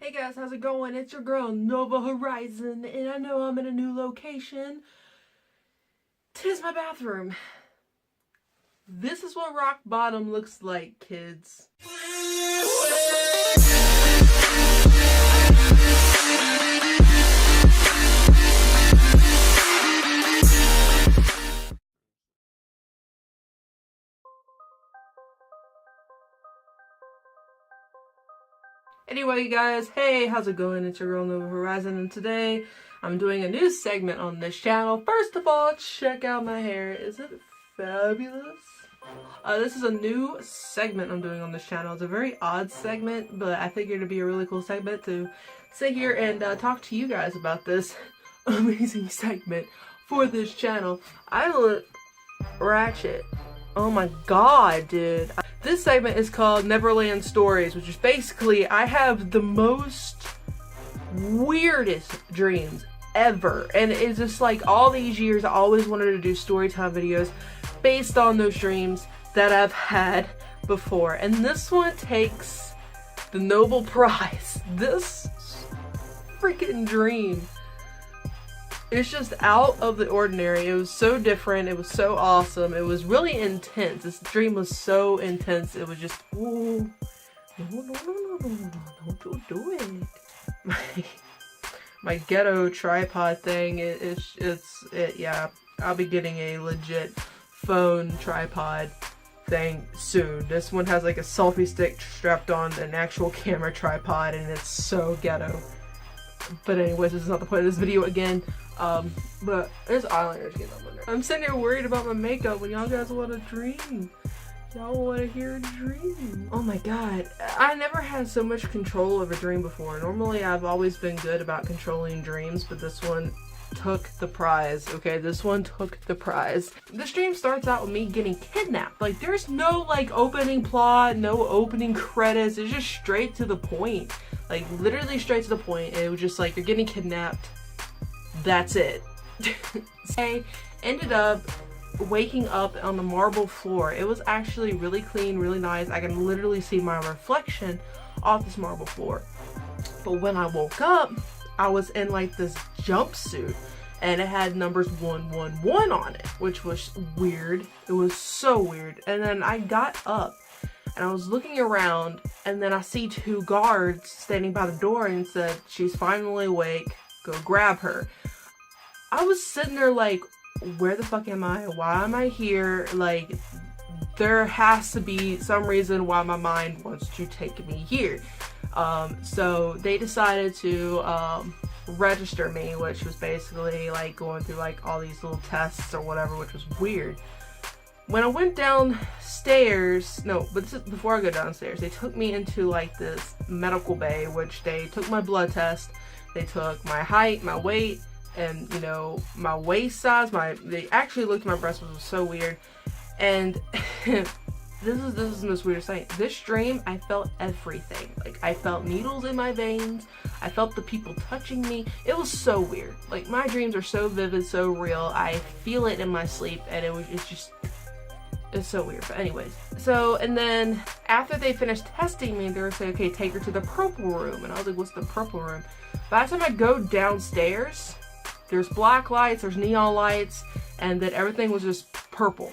Hey guys, how's it going? It's your girl, Nova Horizon, and I know I'm in a new location. 'Tis my bathroom. This is what rock bottom looks like, kids. Anyway, guys, hey, how's it going? It's your girl, Nova Horizon, and today I'm doing a new segment on this channel. First of all, check out my hair. Is it fabulous? This is a new segment I'm doing on this channel. It's a very odd segment, but I figured it'd be a really cool segment to sit here and talk to you guys about this amazing segment for this channel. I look ratchet. Oh my god, dude. This segment is called Neverland Stories, which is basically I have the most weirdest dreams ever. And it's just like all these years I always wanted to do story time videos based on those dreams that I've had before. And this one takes the Nobel Prize. This freaking dream. It's just out of the ordinary. It was so different. It was so awesome. It was really intense. This dream was so intense. It was just, ooh, no, don't you do it. My ghetto tripod thing, yeah, I'll be getting a legit phone tripod thing soon. This one has like a selfie stick strapped on an actual camera tripod, and it's so ghetto. But anyways, this is not the point of this video again. But there's eyeliners getting on my nerves. I'm sitting here worried about my makeup when y'all guys want to dream. Y'all want to hear a dream. Oh my god. I never had so much control of a dream before. Normally I've always been good about controlling dreams, but this one took the prize, okay? This one took the prize. This dream starts out with me getting kidnapped. Like, there's no, like, opening plot, no opening credits. It's just straight to the point. Like, literally straight to the point. And it was just like, you're getting kidnapped. That's it. I ended up waking up on the marble floor. It was actually really clean, really nice. I can literally see my reflection off this marble floor. But when I woke up, I was in like this jumpsuit and it had numbers 111 on it, which was weird. It was so weird. And then I got up and I was looking around, and then I see two guards standing by the door and said, "She's finally awake, go grab her." I was sitting there like, where the fuck am I? Why am I here? Like, there has to be some reason why my mind wants to take me here. So they decided to register me, which was basically like going through like all these little tests or whatever, which was weird. When I went downstairs, no, but this is before I go downstairs, they took me into like this medical bay, which they took my blood test, they took my height, my weight, and, you know, my waist size. They actually looked at my breast, which was so weird. And this is the most weirdest thing. This dream, I felt everything. Like, I felt needles in my veins. I felt the people touching me. It was so weird. Like, my dreams are so vivid, so real. I feel it in my sleep, and it's so weird. But anyways, so, and then after they finished testing me, they were saying, okay, take her to the purple room. And I was like, what's the purple room? By the time I go downstairs, there's black lights, there's neon lights, and then everything was just purple.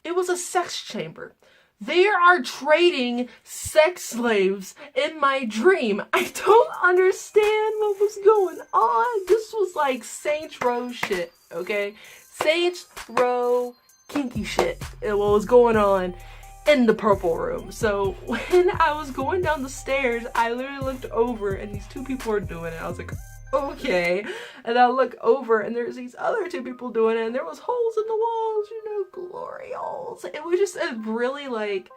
It was a sex chamber. They are trading sex slaves in my dream. I don't understand what was going on. This was like Saints Row shit, okay? Saints Row kinky shit. What was going on in the purple room. So when I was going down the stairs, I literally looked over and these two people were doing it. I was like, okay. And I look over and there's these other two people doing it, and there was holes in the walls, you know, glory holes. It was just a really like,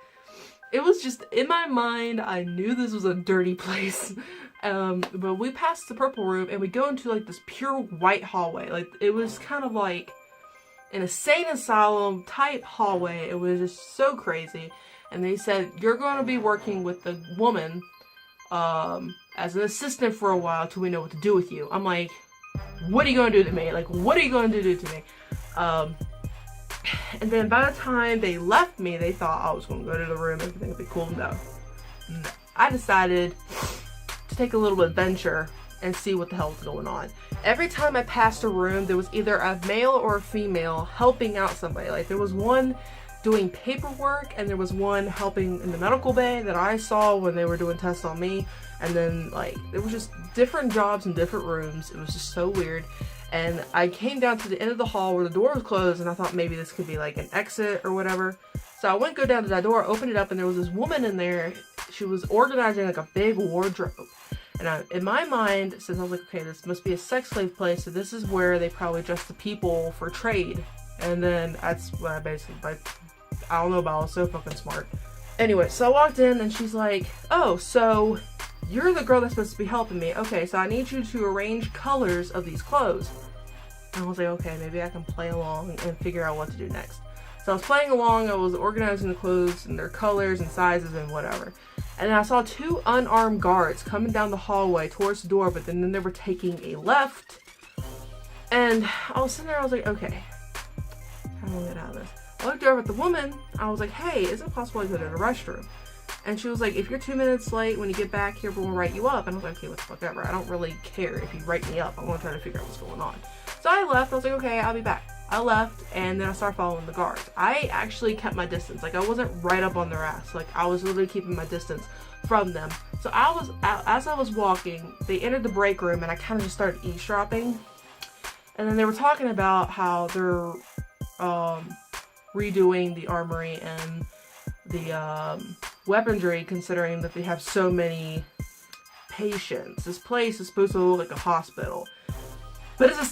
it was just in my mind, I knew this was a dirty place. But we passed the purple room and we go into like this pure white hallway. Like, it was kind of like an insane asylum type hallway. It was just so crazy. And they said, you're going to be working with the woman as an assistant for a while till we know what to do with you. I'm like, what are you going to do to me? Like, what are you going to do to me? And then by the time they left me, they thought I was going to go to the room, everything would be cool. No. I decided to take a little adventure and see what the hell was going on. Every time I passed a room, there was either a male or a female helping out somebody. Like there was one doing paperwork, and there was one helping in the medical bay that I saw when they were doing tests on me. And then like there was just different jobs in different rooms. It was just so weird. And I came down to the end of the hall where the door was closed, and I thought maybe this could be like an exit or whatever. So I went go down to that door, opened it up, and there was this woman in there. She was organizing like a big wardrobe. And in my mind, since I was like, okay, this must be a sex slave place, so this is where they probably dress the people for trade. And then that's what I basically, like, I don't know, but I was so fucking smart. Anyway, so I walked in and she's like, oh, so you're the girl that's supposed to be helping me. Okay, so I need you to arrange colors of these clothes. And I was like, okay, maybe I can play along and figure out what to do next. So I was playing along, I was organizing the clothes and their colors and sizes and whatever. And then I saw two unarmed guards coming down the hallway towards the door, but then they were taking a left. And I was sitting there, I was like, okay, how do I get out of this? I looked over at the woman, I was like, hey, is it possible I go to the restroom? And she was like, if you're 2 minutes late, when you get back here, we'll write you up. And I was like, okay, whatever. I don't really care if you write me up. I want to try to figure out what's going on. So I left. I was like, okay, I'll be back. I left, and then I started following the guards. I actually kept my distance. Like, I wasn't right up on their ass. Like, I was literally keeping my distance from them. So as I was walking, they entered the break room, and I kind of just started eavesdropping. And then they were talking about how they're redoing the armory and the weaponry, considering that they have so many patients. This place is supposed to look like a hospital, but it's a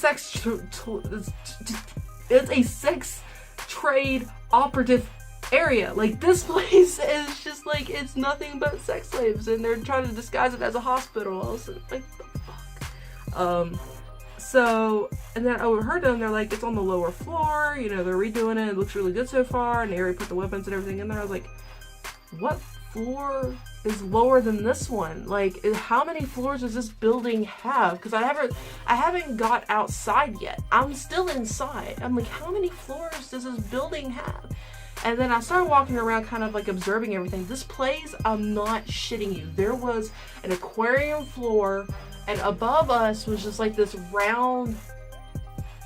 it's a sex trade operative area. Like, this place is just like, it's nothing but sex slaves, and they're trying to disguise it as a hospital. I was like, the fuck? So, and then I overheard them, they're like, it's on the lower floor, you know, they're redoing it looks really good so far, and they already put the weapons and everything in there. I was like, what floor is lower than this one? Like, how many floors does this building have? Because I haven't got outside yet. I'm still inside. I'm like, how many floors does this building have? And then I started walking around, kind of like observing everything. This place, I'm not shitting you, there was an aquarium floor, and above us was just like this round,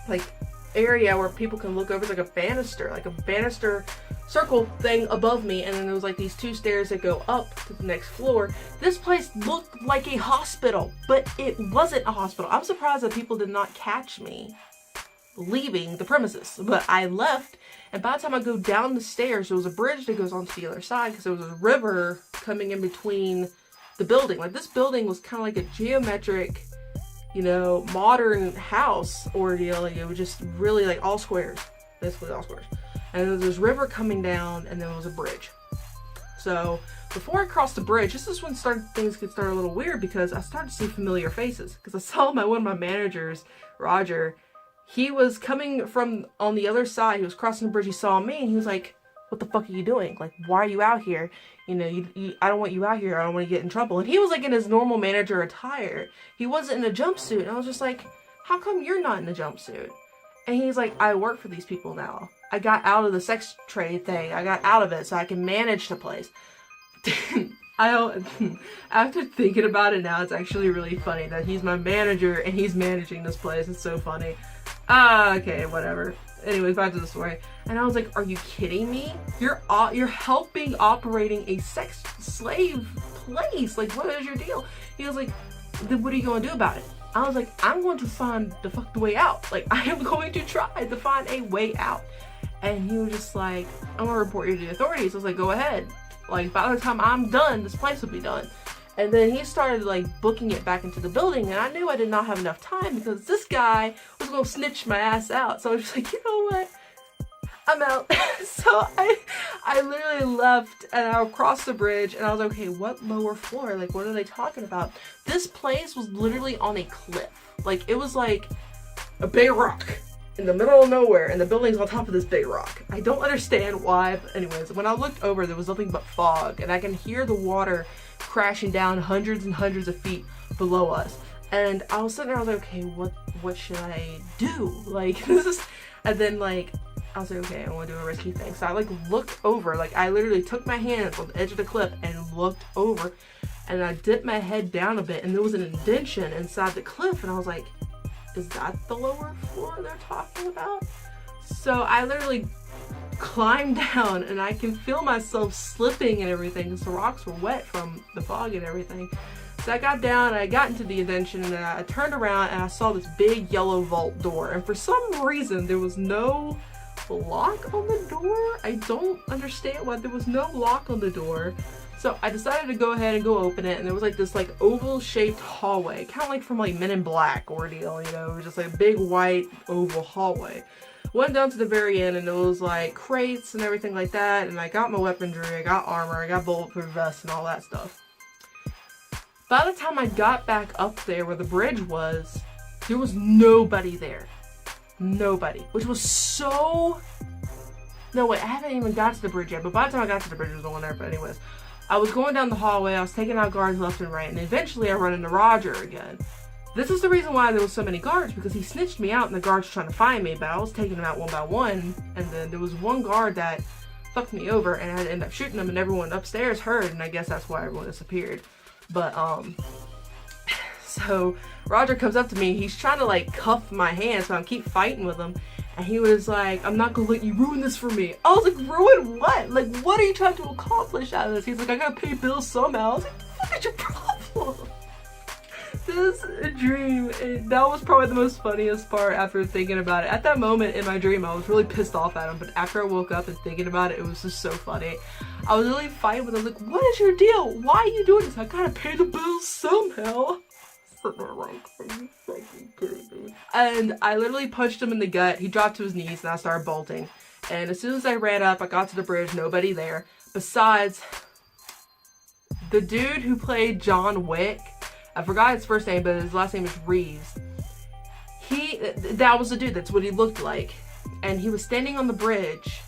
like, area where people can look over. It's like a banister circle thing above me, and then there was like these two stairs that go up to the next floor. This place looked like a hospital, but it wasn't a hospital. I'm surprised that people did not catch me leaving the premises, but I left, and by the time I go down the stairs, there was a bridge that goes onto the other side, because there was a river coming in between the building. Like, this building was kind of like a geometric, you know, modern house ordeal. Like, it was just really like all squares, basically all squares. And there was this river coming down, and then there was a bridge. So before I crossed the bridge, this is when things could start a little weird, because I started to see familiar faces. Because I saw one of my managers, Roger, he was coming from on the other side. He was crossing the bridge. He saw me, and he was like, what the fuck are you doing? Like, why are you out here? You know, I don't want you out here. I don't want to get in trouble. And he was like in his normal manager attire. He wasn't in a jumpsuit. And I was just like, how come you're not in a jumpsuit? And he's like, I work for these people now. I got out of the sex trade thing. I got out of it so I can manage the place. After thinking about it now, it's actually really funny that he's my manager and he's managing this place. It's so funny. Okay, whatever. Anyways, back to the story. And I was like, are you kidding me? You're helping operating a sex slave place. Like, what is your deal? He was like, then what are you going to do about it? I was like, I'm going to find the way out. Like, I am going to try to find a way out. And he was just like, I'm going to report you to the authorities. I was like, go ahead. Like, by the time I'm done, this place will be done. And then he started like booking it back into the building, and I knew I did not have enough time because this guy was going to snitch my ass out. So I was just like, you know what? I'm out. So I literally left, and I crossed the bridge, and I was like, okay, what lower floor? Like, what are they talking about? This place was literally on a cliff. Like, it was like a big rock in the middle of nowhere, and the building's on top of this big rock. I don't understand why, but anyways, when I looked over, there was nothing but fog, and I can hear the water crashing down hundreds and hundreds of feet below us. And I was sitting there, I was like, okay, what should I do? Like, this is, and then like, I was like, okay, I want to do a risky thing. So I like looked over, like I literally took my hands on the edge of the cliff and looked over, and I dipped my head down a bit, and there was an indentation inside the cliff, and I was like, is that the lower floor they're talking about? So I literally climbed down, and I can feel myself slipping and everything because the rocks were wet from the fog and everything. So I got down, and I got into the indentation, and I turned around, and I saw this big yellow vault door, and for some reason there was no lock on the door. I don't understand why there was no lock on the door. So I decided to go ahead and go open it, and there was like this like oval shaped hallway, kind of like from like Men in Black ordeal, you know, it was just like a big white oval hallway. Went down to the very end, and it was like crates and everything like that, and I got my weaponry, I got armor, I got bulletproof vests and all that stuff. By the time I got back up there where the bridge was, there was nobody there. Nobody. Which was so... No, wait, I haven't even got to the bridge yet, but by the time I got to the bridge, there was no one there. But anyways, I was going down the hallway, I was taking out guards left and right, and eventually I run into Roger again. This is the reason why there was so many guards, because he snitched me out and the guards were trying to find me, but I was taking them out one by one, and then there was one guard that fucked me over, and I had to end up shooting him, and everyone upstairs heard, and I guess that's why everyone disappeared. But, so Roger comes up to me, he's trying to like cuff my hand, so I keep fighting with him, and he was like, I'm not gonna let you ruin this for me. I was like, ruin what? Like, what are you trying to accomplish out of this? He's like, I gotta pay bills somehow. I was like, what is your problem? This dream, that was probably the most funniest part after thinking about it. At that moment in my dream, I was really pissed off at him, but after I woke up and thinking about it, it was just so funny. I was really fighting with him, like, what is your deal? Why are you doing this? I gotta pay the bills somehow. Like, are you fucking kidding me? And I literally punched him in the gut. He dropped to his knees, and I started bolting. And as soon as I ran up, I got to the bridge, nobody there. Besides, the dude who played John Wick, I forgot his first name, but his last name is Reeves. That was the dude, that's what he looked like. And he was standing on the bridge.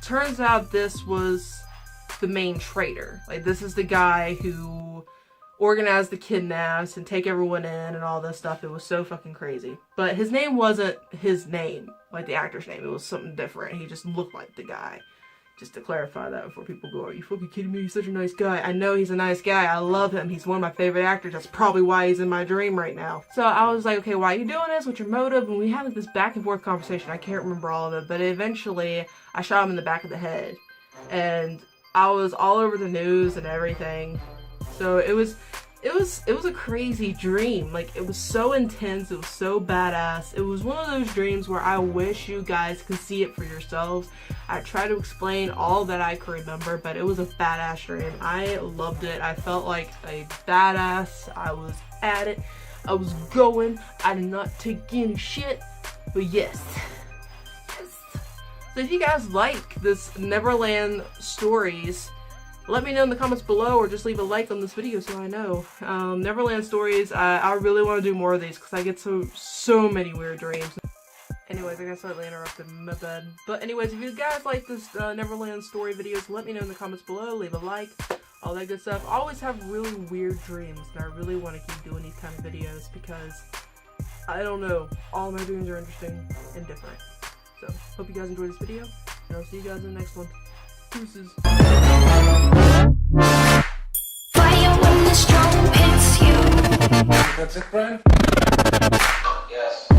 Turns out this was the main traitor. Like, this is the guy who organized the kidnaps and take everyone in and all this stuff. It was so fucking crazy. But his name wasn't his name, like the actor's name. It was something different. He just looked like the guy. Just to clarify that before people go, are you fucking kidding me? He's such a nice guy. I know he's a nice guy. I love him. He's one of my favorite actors. That's probably why he's in my dream right now. So I was like, okay, why are you doing this? What's your motive? And we had like this back and forth conversation. I can't remember all of it, but eventually I shot him in the back of the head. And I was all over the news and everything. So it was a crazy dream. Like, it was so intense, it was so badass. It was one of those dreams where I wish you guys could see it for yourselves. I try to explain all that I can remember, but it was a badass dream. I loved it. I felt like a badass. I was at it. I was going. I did not take any shit. But yes. So if you guys like this Neverland Stories, let me know in the comments below, or just leave a like on this video so I know. Neverland Stories, I really want to do more of these because I get so many weird dreams. Anyways, I got slightly interrupted, my bad. But anyways, if you guys like this Neverland Story videos, let me know in the comments below, leave a like, all that good stuff. I always have really weird dreams, and I really want to keep doing these kind of videos because, I don't know, all my dreams are interesting and different. So, hope you guys enjoyed this video, and I'll see you guys in the next one. Deuces. Fire when the storm hits you. That's it, Brian? Yes.